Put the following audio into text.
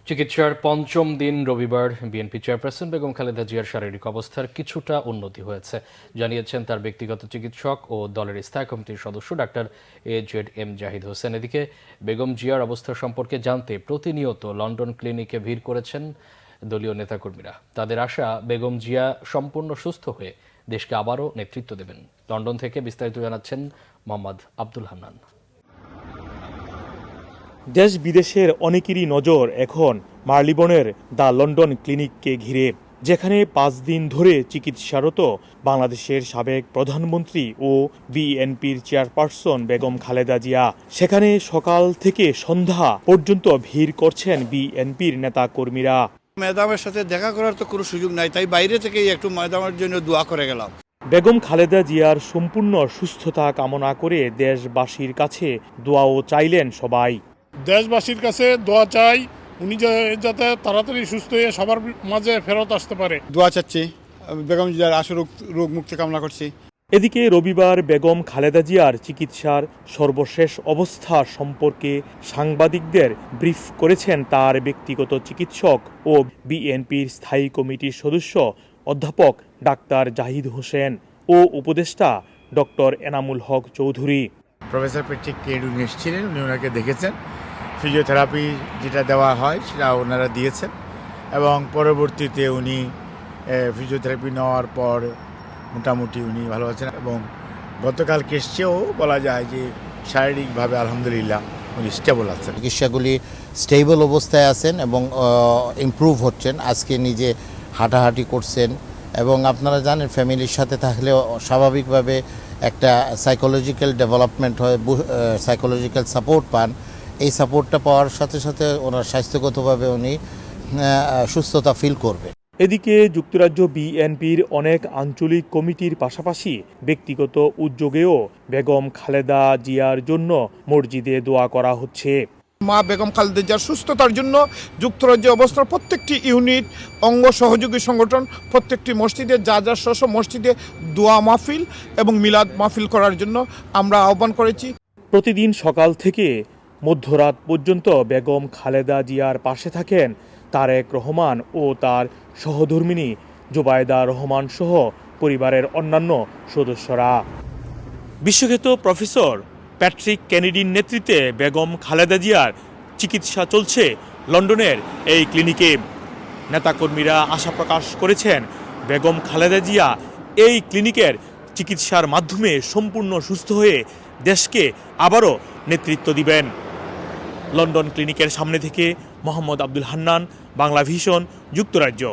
চিকিৎসার পঞ্চম দিন রবিবার বিএনপি চেয়ারপারসন বেগম খালেদা জিয়ার শারীরিক অবস্থার কিছুটা উন্নতি হয়েছে জানিয়েছেন তার ব্যক্তিগত চিকিৎসক ও দলের স্থায়ী কমিটির সদস্য ডাক্তার AJM জাহিদ হোসেন। এদিকে বেগম জিয়ার অবস্থা সম্পর্কে জানতে প্রতিনিয়ত লন্ডন ক্লিনিকে ভিড় করেছেন দলীয় নেতাকর্মীরা। তাদের আশা বেগম জিয়া সম্পূর্ণ সুস্থ হয়ে দেশকে আবারও নেতৃত্ব দেবেন। লন্ডন থেকে বিস্তারিত জানাচ্ছেন মোহাম্মদ আব্দুল হান্নান। দেশ বিদেশের অনেকেরই নজর এখন মার্লিবনের দ্য লন্ডন ক্লিনিককে ঘিরে, যেখানে 5 দিন ধরে চিকিৎসারত বাংলাদেশের সাবেক প্রধানমন্ত্রী ও বিএনপির চেয়ারপারসন বেগম খালেদা জিয়া। সেখানে সকাল থেকে সন্ধ্যা পর্যন্ত ভিড় করছেন বিএনপির নেতাকর্মীরা। ম্যাডামের সাথে দেখা করার তো কোনো সুযোগ নাই, তাই বাইরে থেকেই একটু ম্যাডামের জন্য দোয়া করে গেলাম। বেগম খালেদা জিয়ার সম্পূর্ণ সুস্থতা কামনা করে দেশবাসীর কাছে দোয়াও চাইলেন সবাই। দেশবাসীর কাছে দোয়া চাই, উনি যাতে তাড়াতাড়ি সুস্থ হয়ে সবার মাঝে ফেরত আসতে পারে। দোয়া চাচ্ছি, বেগম জিয়ার আশু রোগ মুক্তি কামনা করছি। এদিকে রবিবার বেগম খালেদা জিয়ার চিকিৎসার সর্বশেষ অবস্থা সম্পর্কে সাংবাদিকদের ব্রিফ করেছেন তার ব্যক্তিগত চিকিৎসক ও বিএনপির স্থায়ী কমিটির সদস্য অধ্যাপক ডাক্তার জাহিদ হোসেন ও উপদেষ্টা doctor Enamul Haque Chowdhury. Professor Patrick কেডু এসেছিলেন, উনি ওনাকে দেখেছেন, ফিজিওথেরাপি যেটা দেওয়া হয় সেটা ওনারা দিয়েছেন এবং পরবর্তীতে উনি ফিজিওথেরাপি নেওয়ার পর মোটামুটি উনি ভালো আছেন এবং গতকাল কেসেও বলা যায় যে শারীরিকভাবে আলহামদুলিল্লাহ উনি স্টেবল আছেন। চিকিৎসাগুলি স্টেবল অবস্থায় আছেন এবং ইমপ্রুভ হচ্ছেন। আজকে নিজে হাঁটাহাঁটি করছেন এবং আপনারা জানেন ফ্যামিলির সাথে থাকলে স্বাভাবিকভাবে একটা সাইকোলজিক্যাল ডেভেলপমেন্ট হয়, সাইকোলজিক্যাল সাপোর্ট পান। এই সাপোর্টটা পাওয়ার সাথে সাথে ওনার স্বাস্থ্যগতভাবে উনি সুস্থতা ফিল করবে। এদিকে যুক্তরাজ্য বিএনপির অনেক আঞ্চলিক কমিটির পাশাপাশি ব্যক্তিগত উদ্যোগেও বেগম খালেদা জিয়ার জন্য মসজিদে দোয়া করা হচ্ছে। মা বেগম খালেদা জিয়ার সুস্থতার জন্য যুক্তরাজ্যে অবস্থার প্রত্যেকটি ইউনিট, অঙ্গ সহযোগী সংগঠন, প্রত্যেকটি মসজিদে যা মসজিদে দোয়া মাহফিল এবং মিলাদ মাহফিল করার জন্য আমরা আহ্বান করেছি। প্রতিদিন সকাল থেকে মধ্যরাত পর্যন্ত বেগম খালেদা জিয়ার পাশে থাকেন তারেক রহমান ও তার সহধর্মিণী জুবাইদা রহমান সহ পরিবারের অন্যান্য সদস্যরা। বিশ্বখ্যাত প্রফেসর প্যাট্রিক কেনেডির নেতৃত্বে বেগম খালেদা জিয়ার চিকিৎসা চলছে লন্ডনের এই ক্লিনিকে। নেতাকর্মীরা আশা প্রকাশ করেছেন বেগম খালেদা জিয়া এই ক্লিনিকের চিকিৎসার মাধ্যমে সম্পূর্ণ সুস্থ হয়ে দেশকে আবারও নেতৃত্ব দিবেন। লন্ডন ক্লিনিকের সামনে থেকে মোহাম্মদ আব্দুল হান্নান, বাংলা ভিশন, যুক্তরাজ্য।